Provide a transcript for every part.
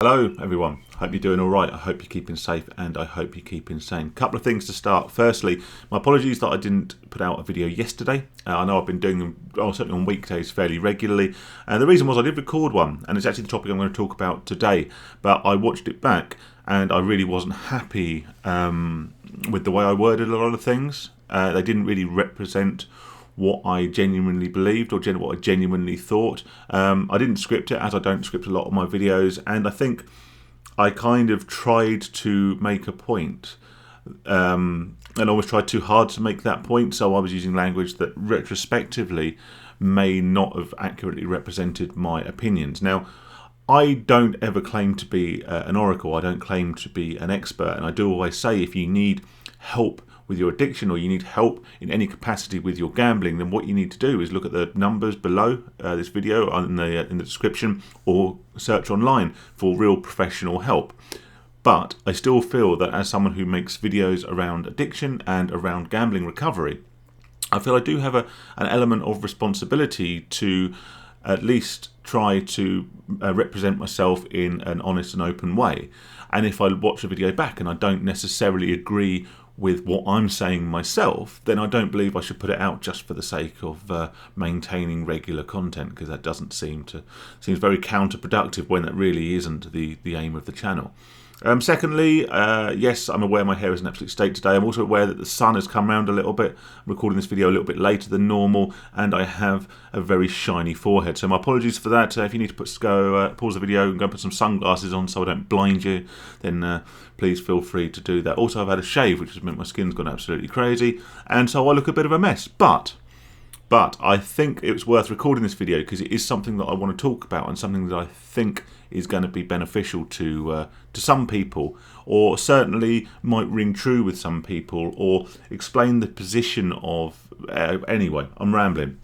Hello everyone, hope you're doing alright, I hope you're keeping safe and I hope you're keeping sane. Couple of things to start. Firstly, my apologies that I didn't put out a video yesterday. I know I've been doing them, certainly on weekdays, fairly regularly. The reason was I did record one, and it's actually the topic I'm going to talk about today, but I watched it back and I really wasn't happy with the way I worded a lot of things. They didn't really represent what I genuinely believed or what I genuinely thought. I didn't script it, as I don't script a lot of my videos, and I think I kind of tried to make a point and almost tried too hard to make that point, so I was using language that retrospectively may not have accurately represented my opinions. Now, I don't ever claim to be an oracle, I don't claim to be an expert, and I do always say if you need help with your addiction or you need help in any capacity with your gambling, then what you need to do is look at the numbers below this video in the description, or search online for real professional help. But I still feel that as someone who makes videos around addiction and around gambling recovery, I feel I do have an element of responsibility to at least try to represent myself in an honest and open way. And if I watch a video back and I don't necessarily agree with what I'm saying myself, then I don't believe I should put it out just for the sake of maintaining regular content, because that seems very counterproductive when that really isn't the aim of the channel. Secondly, yes, I'm aware my hair is in an absolute state today. I'm also aware that the sun has come round a little bit. I'm recording this video a little bit later than normal, and I have a very shiny forehead. So my apologies for that. If you need to pause the video and go and put some sunglasses on so I don't blind you, then please feel free to do that. Also, I've had a shave, which has meant my skin's gone absolutely crazy, and so I look a bit of a mess. But I think it was worth recording this video because it is something that I want to talk about and something that I think is going to be beneficial to some people, or certainly might ring true with some people, or explain the position of... anyway, I'm rambling.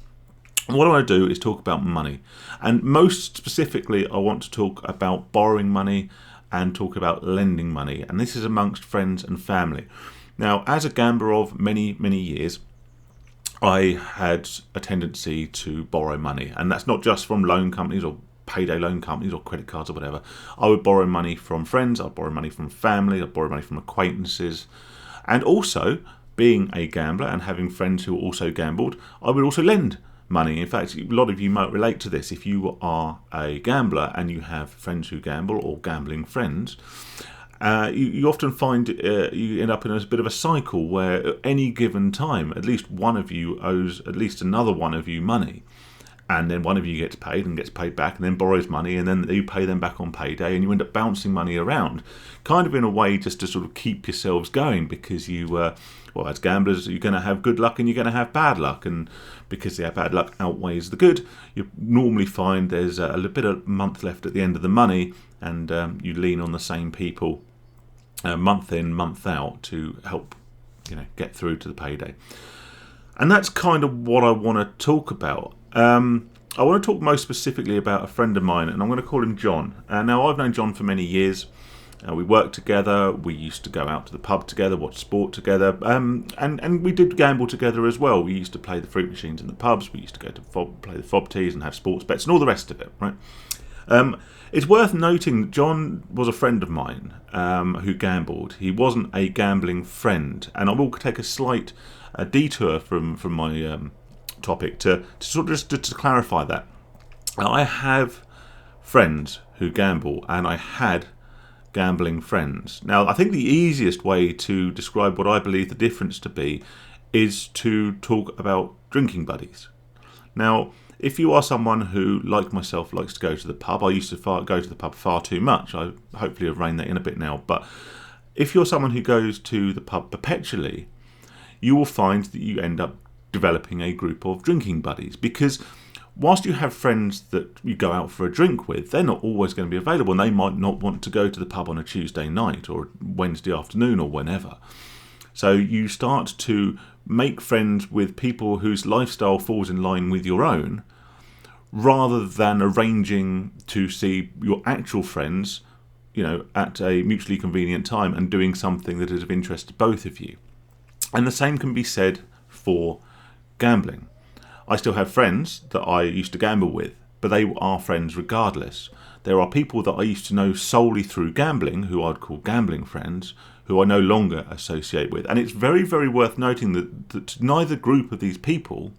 What I want to do is talk about money, and most specifically I want to talk about borrowing money and talk about lending money, and this is amongst friends and family. Now, as a gambler of many years, I had a tendency to borrow money, and that's not just from loan companies or payday loan companies or credit cards or whatever. I would borrow money from friends, I'd borrow money from family, I'd borrow money from acquaintances, and also, being a gambler and having friends who also gambled, I would also lend money. In fact, a lot of you might relate to this. If you are a gambler and you have friends who gamble or gambling friends, you often find you end up in a bit of a cycle where at any given time at least one of you owes at least another one of you money, and then one of you gets paid and gets paid back and then borrows money, and then you pay them back on payday, and you end up bouncing money around, kind of in a way just to sort of keep yourselves going, because you well, as gamblers, you're going to have good luck and you're going to have bad luck, and because the bad luck outweighs the good, you normally find there's a little bit of month left at the end of the money, and you lean on the same people month in, month out to help get through to the payday. And that's kind of what I want to talk about. I want to talk most specifically about a friend of mine, and I'm going to call him John. Now, I've known John for many years. We worked together, we used to go out to the pub together, watch sport together, and we did gamble together as well. We used to play the fruit machines in the pubs, we used to go to play the fob tees and have sports bets and all the rest of it, right? It's worth noting that John was a friend of mine who gambled. He wasn't a gambling friend, and I will take a slight detour from my topic to sort of just to clarify that. Now, I have friends who gamble, and I had gambling friends. Now, I think the easiest way to describe what I believe the difference to be is to talk about drinking buddies. Now, if you are someone who, like myself, likes to go to the pub, I used to go to the pub far too much. I hopefully have reined that in a bit now. But if you're someone who goes to the pub perpetually, you will find that you end up developing a group of drinking buddies, because whilst you have friends that you go out for a drink with, they're not always going to be available, and they might not want to go to the pub on a Tuesday night or Wednesday afternoon or whenever. So you start to make friends with people whose lifestyle falls in line with your own, rather than arranging to see your actual friends, at a mutually convenient time and doing something that is of interest to both of you. And the same can be said for gambling. I still have friends that I used to gamble with, but they are friends regardless. There are people that I used to know solely through gambling, who I'd call gambling friends, who I no longer associate with. And it's very, very worth noting that neither group of these people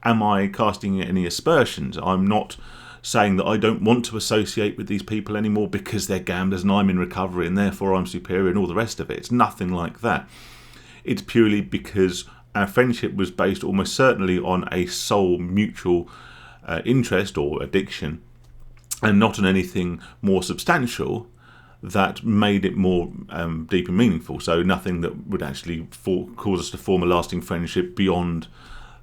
am I casting any aspersions. I'm not saying that I don't want to associate with these people anymore because they're gamblers and I'm in recovery and therefore I'm superior and all the rest of it. It's nothing like that. It's purely because our friendship was based almost certainly on a sole mutual interest or addiction, and not on anything more substantial that made it more deep and meaningful. So nothing that would actually cause us to form a lasting friendship beyond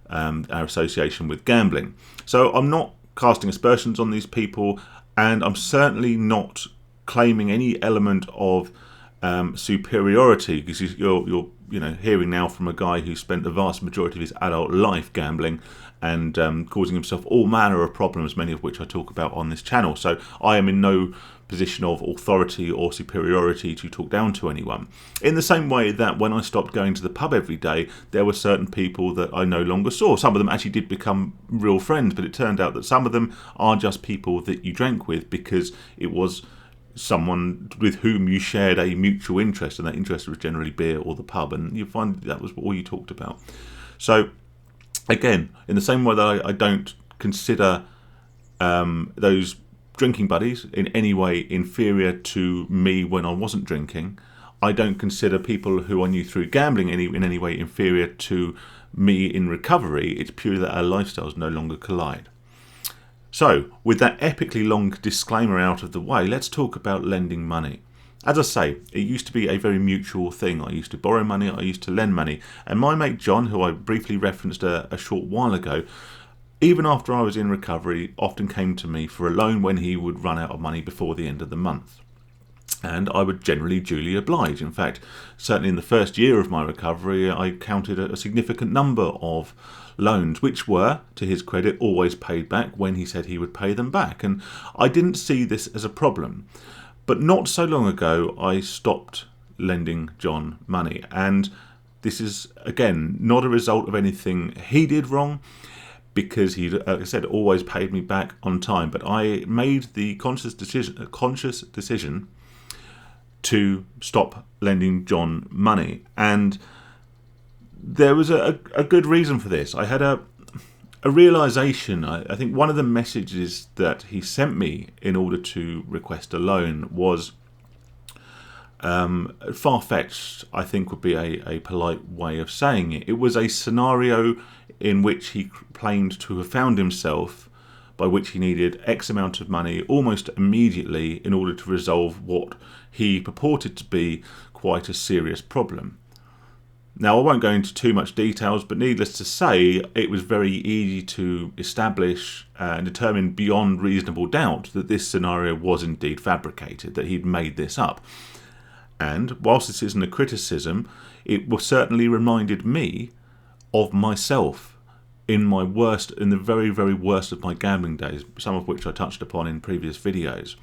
our association with gambling. So I'm not casting aspersions on these people, and I'm certainly not claiming any element of superiority, because you're hearing now from a guy who spent the vast majority of his adult life gambling and causing himself all manner of problems, many of which I talk about on this channel. So I am in no position of authority or superiority to talk down to anyone. In the same way that when I stopped going to the pub every day, there were certain people that I no longer saw. Some of them actually did become real friends, but it turned out that some of them are just people that you drank with because it was someone with whom you shared a mutual interest, and that interest was generally beer or the pub, and you find that was all you talked about. So again, in the same way that I don't consider those drinking buddies in any way inferior to me when I wasn't drinking, I don't consider people who I knew through gambling in any way inferior to me in recovery. It's purely that our lifestyles no longer collide. So, with that epically long disclaimer out of the way, let's talk about lending money. As I say, it used to be a very mutual thing. I used to borrow money, I used to lend money. And my mate John, who I briefly referenced a short while ago, even after I was in recovery, often came to me for a loan when he would run out of money before the end of the month. And I would generally duly oblige. In fact, certainly in the first year of my recovery, I counted a significant number of loans, which were, to his credit, always paid back when he said he would pay them back. And I didn't see this as a problem. But not so long ago, I stopped lending John money. And this is, again, not a result of anything he did wrong, because he, like I said, always paid me back on time. But I made the conscious decision to stop lending John money. And there was a good reason for this. I had a realization. I think one of the messages that he sent me in order to request a loan was far-fetched, I think would be a polite way of saying it. It was a scenario in which he claimed to have found himself, by which he needed X amount of money almost immediately in order to resolve what he purported to be quite a serious problem. Now, I won't go into too much details, but needless to say, it was very easy to establish and determine beyond reasonable doubt that this scenario was indeed fabricated, that he'd made this up. And whilst this isn't a criticism, it certainly reminded me of myself in the very, very worst of my gambling days, some of which I touched upon in previous videos.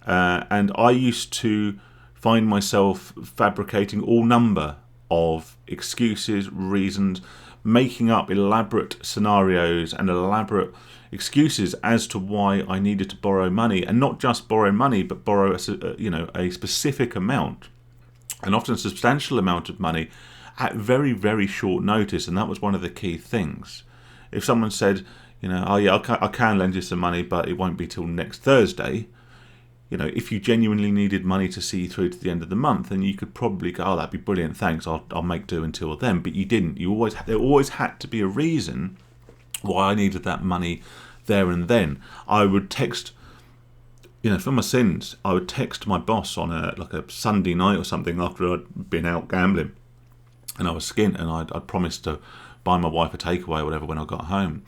And I used to find myself fabricating all number of excuses, reasons, making up elaborate scenarios and elaborate excuses as to why I needed to borrow money, and not just borrow money, but borrow a specific amount, and often a substantial amount of money at very, very short notice. And that was one of the key things. If someone said, oh yeah, I can lend you some money, but it won't be till next Thursday. If you genuinely needed money to see you through to the end of the month, then you could probably go, oh, that'd be brilliant, thanks, I'll make do until then. But you didn't. There always had to be a reason why I needed that money there and then. I would text, for my sins, I would text my boss on a Sunday night or something after I'd been out gambling, and I was skint, and I'd promised to buy my wife a takeaway or whatever when I got home,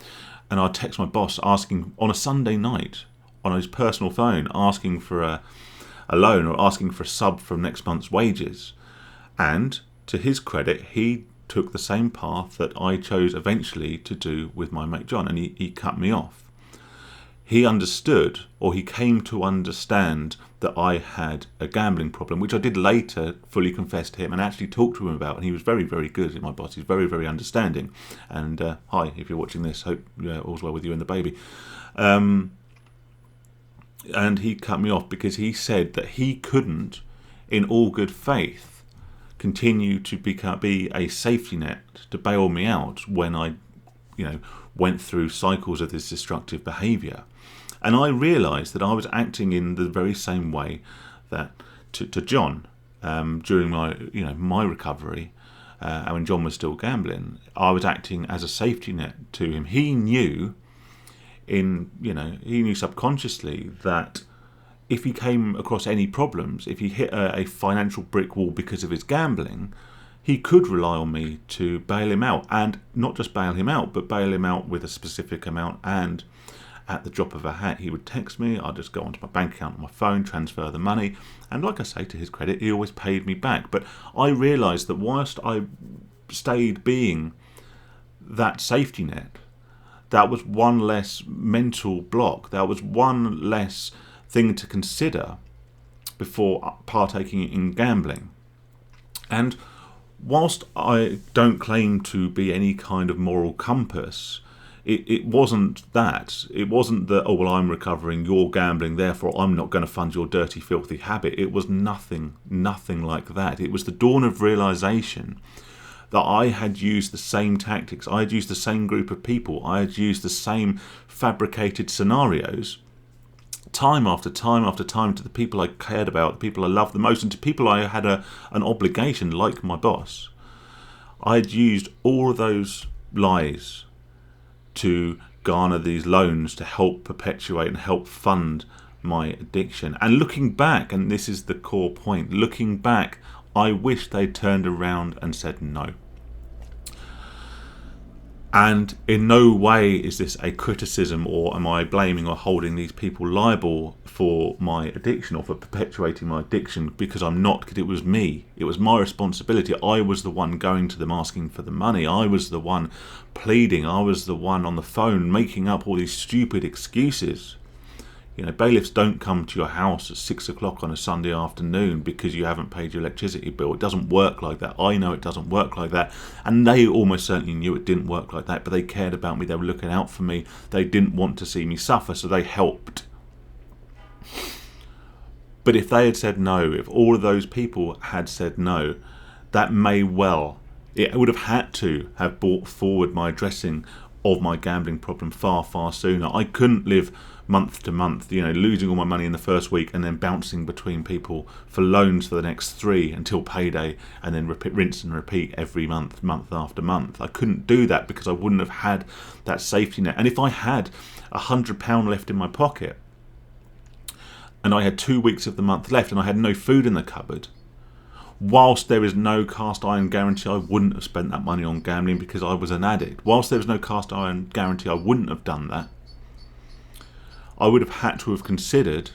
and I'd text my boss asking on a Sunday night on his personal phone, asking for a loan or asking for a sub from next month's wages. And to his credit, he took the same path that I chose eventually to do with my mate John, and he cut me off. He understood, or he came to understand, that I had a gambling problem, which I did later fully confess to him and actually talk to him about. And he was very, very good, my boss. He's very, very understanding. And hi, if you're watching this, hope all's well with you and the baby. And he cut me off because he said that he couldn't, in all good faith, continue to be a safety net to bail me out when I, went through cycles of this destructive behaviour. And I realised that I was acting in the very same way that to John during my recovery, and when John was still gambling, I was acting as a safety net to him. He knew subconsciously that if he came across any problems, if he hit a financial brick wall because of his gambling, he could rely on me to bail him out, and not just bail him out, but bail him out with a specific amount. And at the drop of a hat, he would text me. I'd just go onto my bank account on my phone, transfer the money, and like I say, to his credit, he always paid me back. But I realised that whilst I stayed being that safety net, that was one less mental block. That was one less thing to consider before partaking in gambling. And whilst I don't claim to be any kind of moral compass, it wasn't that. It wasn't that, oh, well, I'm recovering, you're gambling, therefore I'm not going to fund your dirty, filthy habit. It was nothing like that. It was the dawn of realisation that I had used the same tactics, I had used the same group of people, I had used the same fabricated scenarios time after time after time to the people I cared about, the people I loved the most, and to people I had an obligation, like my boss. I had used all of those lies to garner these loans to help perpetuate and help fund my addiction. And looking back, and this is the core point, looking back, I wish they'd turned around and said no. And in no way is this a criticism, or am I blaming or holding these people liable for my addiction or for perpetuating my addiction, because I'm not, because it was me. It was my responsibility. I was the one going to them asking for the money. I was the one pleading. I was the one on the phone making up all these stupid excuses. Bailiffs don't come to your house at 6 o'clock on a Sunday afternoon because you haven't paid your electricity bill. It doesn't work like that. I know it doesn't work like that. And they almost certainly knew it didn't work like that, but they cared about me. They were looking out for me. They didn't want to see me suffer, so they helped. But if they had said no, if all of those people had said no, that may well, it would have had to have brought forward my addressing of my gambling problem far, far sooner. I couldn't live month to month, losing all my money in the first week and then bouncing between people for loans for the next 3 until payday, and then rinse and repeat every month after month. I couldn't do that because I wouldn't have had that safety net. And if I had £100 left in my pocket and I had 2 weeks of the month left and I had no food in the cupboard, whilst there is no cast iron guarantee I wouldn't have spent that money on gambling because I was an addict. Whilst there was no cast iron guarantee I wouldn't have done that, I would have had to have considered,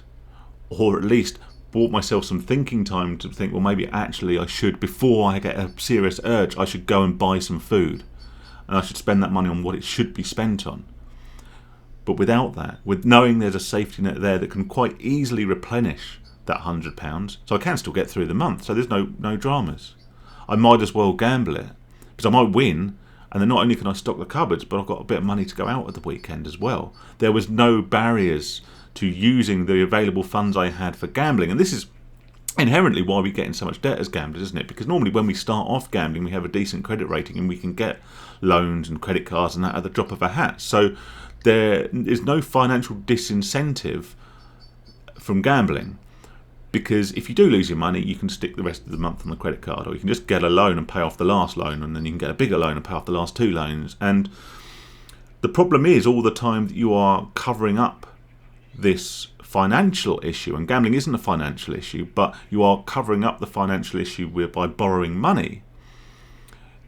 or at least bought myself some thinking time to think, well, maybe actually I should, before I get a serious urge, I should go and buy some food. And I should spend that money on what it should be spent on. But without that, with knowing there's a safety net there that can quite easily replenish that £100, so I can still get through the month, so there's no dramas. I might as well gamble it, because I might win, and then not only can I stock the cupboards, but I've got a bit of money to go out at the weekend as well. There was no barriers to using the available funds I had for gambling, and this is inherently why we get in so much debt as gamblers, isn't it? Because normally when we start off gambling, we have a decent credit rating and we can get loans and credit cards and that at the drop of a hat. So there is no financial disincentive from gambling. Because if you do lose your money, you can stick the rest of the month on the credit card, or you can just get a loan and pay off the last loan, and then you can get a bigger loan and pay off the last 2 loans. And the problem is all the time that you are covering up this financial issue, and gambling isn't a financial issue, but you are covering up the financial issue by borrowing money.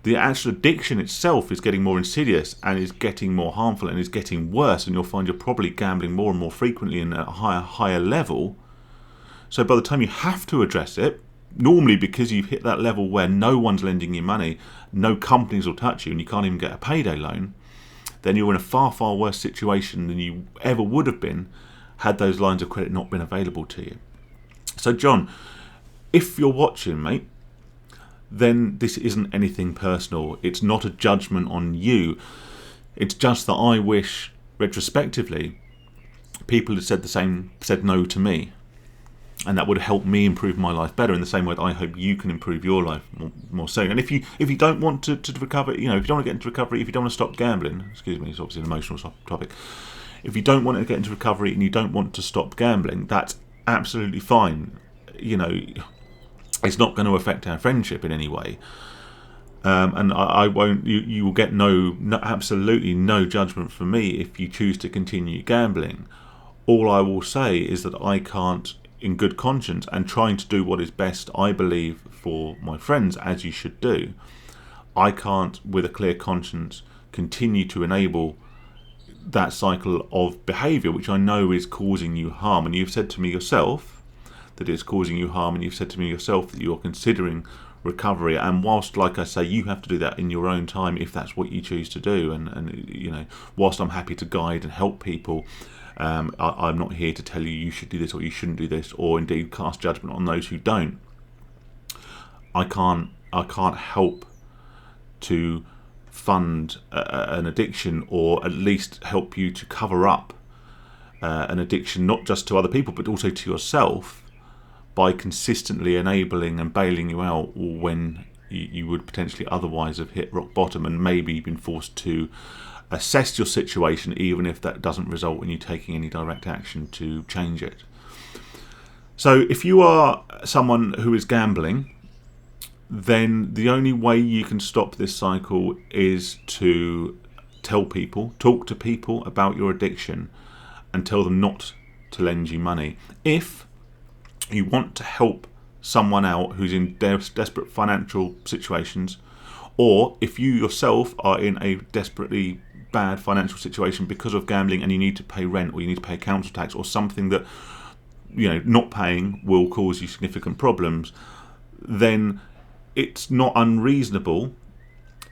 The actual addiction itself is getting more insidious and is getting more harmful and is getting worse, and you'll find you're probably gambling more and more frequently and at a higher level. So by the time you have to address it, normally because you've hit that level where no one's lending you money, no companies will touch you, and you can't even get a payday loan, then you're in a far, far worse situation than you ever would have been had those lines of credit not been available to you. So John, if you're watching, mate, then this isn't anything personal. It's not a judgment on you. It's just that I wish, retrospectively, people had said no to me, and that would help me improve my life better in the same way that I hope you can improve your life more so. And if you don't want to recover, if you don't want to get into recovery, if you don't want to stop gambling, excuse me, it's obviously an emotional topic. If you don't want to get into recovery and you don't want to stop gambling, that's absolutely fine. It's not going to affect our friendship in any way. And I won't. You will get absolutely no judgment from me if you choose to continue gambling. All I will say is that I can't, in good conscience, and trying to do what is best, I believe, for my friends, as you should do, I can't, with a clear conscience, continue to enable that cycle of behaviour, which I know is causing you harm. And you've said to me yourself that it's causing you harm, and you've said to me yourself that you're considering recovery. And whilst, like I say, you have to do that in your own time if that's what you choose to do, and whilst I'm happy to guide and help people, I'm not here to tell you should do this or you shouldn't do this, or indeed cast judgment on those who don't. I can't help to fund an addiction, or at least help you to cover up an addiction, not just to other people but also to yourself, by consistently enabling and bailing you out when you would potentially otherwise have hit rock bottom and maybe been forced to assess your situation, even if that doesn't result in you taking any direct action to change it. So if you are someone who is gambling, then the only way you can stop this cycle is to talk to people about your addiction and tell them not to lend you money. If you want to help someone out who's in desperate financial situations, or if you yourself are in a desperately bad financial situation because of gambling and you need to pay rent, or you need to pay council tax, or something that not paying will cause you significant problems, then it's not unreasonable,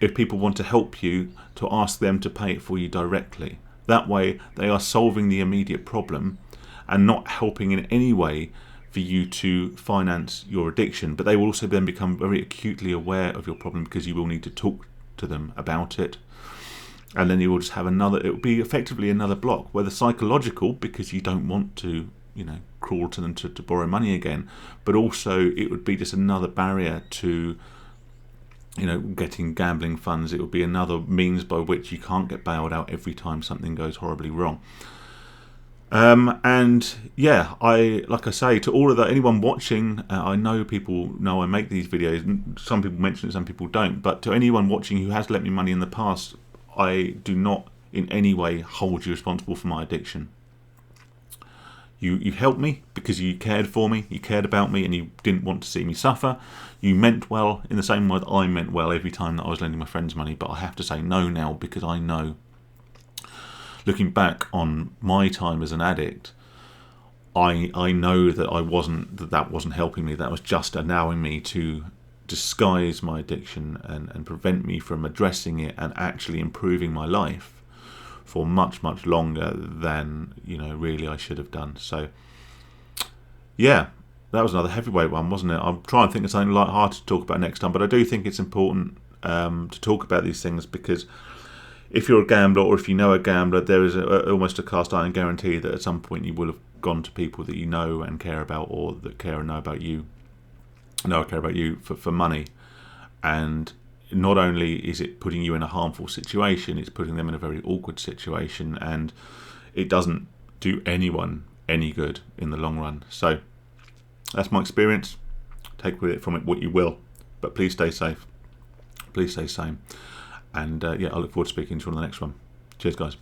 if people want to help you, to ask them to pay it for you directly. That way they are solving the immediate problem and not helping in any way for you to finance your addiction. But they will also then become very acutely aware of your problem, because you will need to talk to them about it. And then you will just have it will be effectively another block, whether psychological, because you don't want to, crawl to them to borrow money again, but also it would be just another barrier to, getting gambling funds. It would be another means by which you can't get bailed out every time something goes horribly wrong. Like I say, to all of that, anyone watching, I know people know I make these videos. Some people mention it, some people don't. But to anyone watching who has lent me money in the past, I do not in any way hold you responsible for my addiction. You helped me because you cared for me, you cared about me, and you didn't want to see me suffer. You meant well in the same way that I meant well every time that I was lending my friends money. But I have to say no now, because I know, looking back on my time as an addict, I know that that wasn't helping me. That was just allowing me to disguise my addiction and prevent me from addressing it and actually improving my life for much, much longer than really I should have done. So yeah, that was another heavyweight one, wasn't it? I'm trying to think of something light-hearted to talk about next time, but I do think it's important to talk about these things, because if you're a gambler, or if you know a gambler, there is almost a cast iron guarantee that at some point you will have gone to people that you know and care about, or that care and know about you, for money. And not only is it putting you in a harmful situation, it's putting them in a very awkward situation, and it doesn't do anyone any good in the long run. So that's my experience. Take from it what you will, but please stay safe. Please stay sane. And I look forward to speaking to you on the next one. Cheers, guys.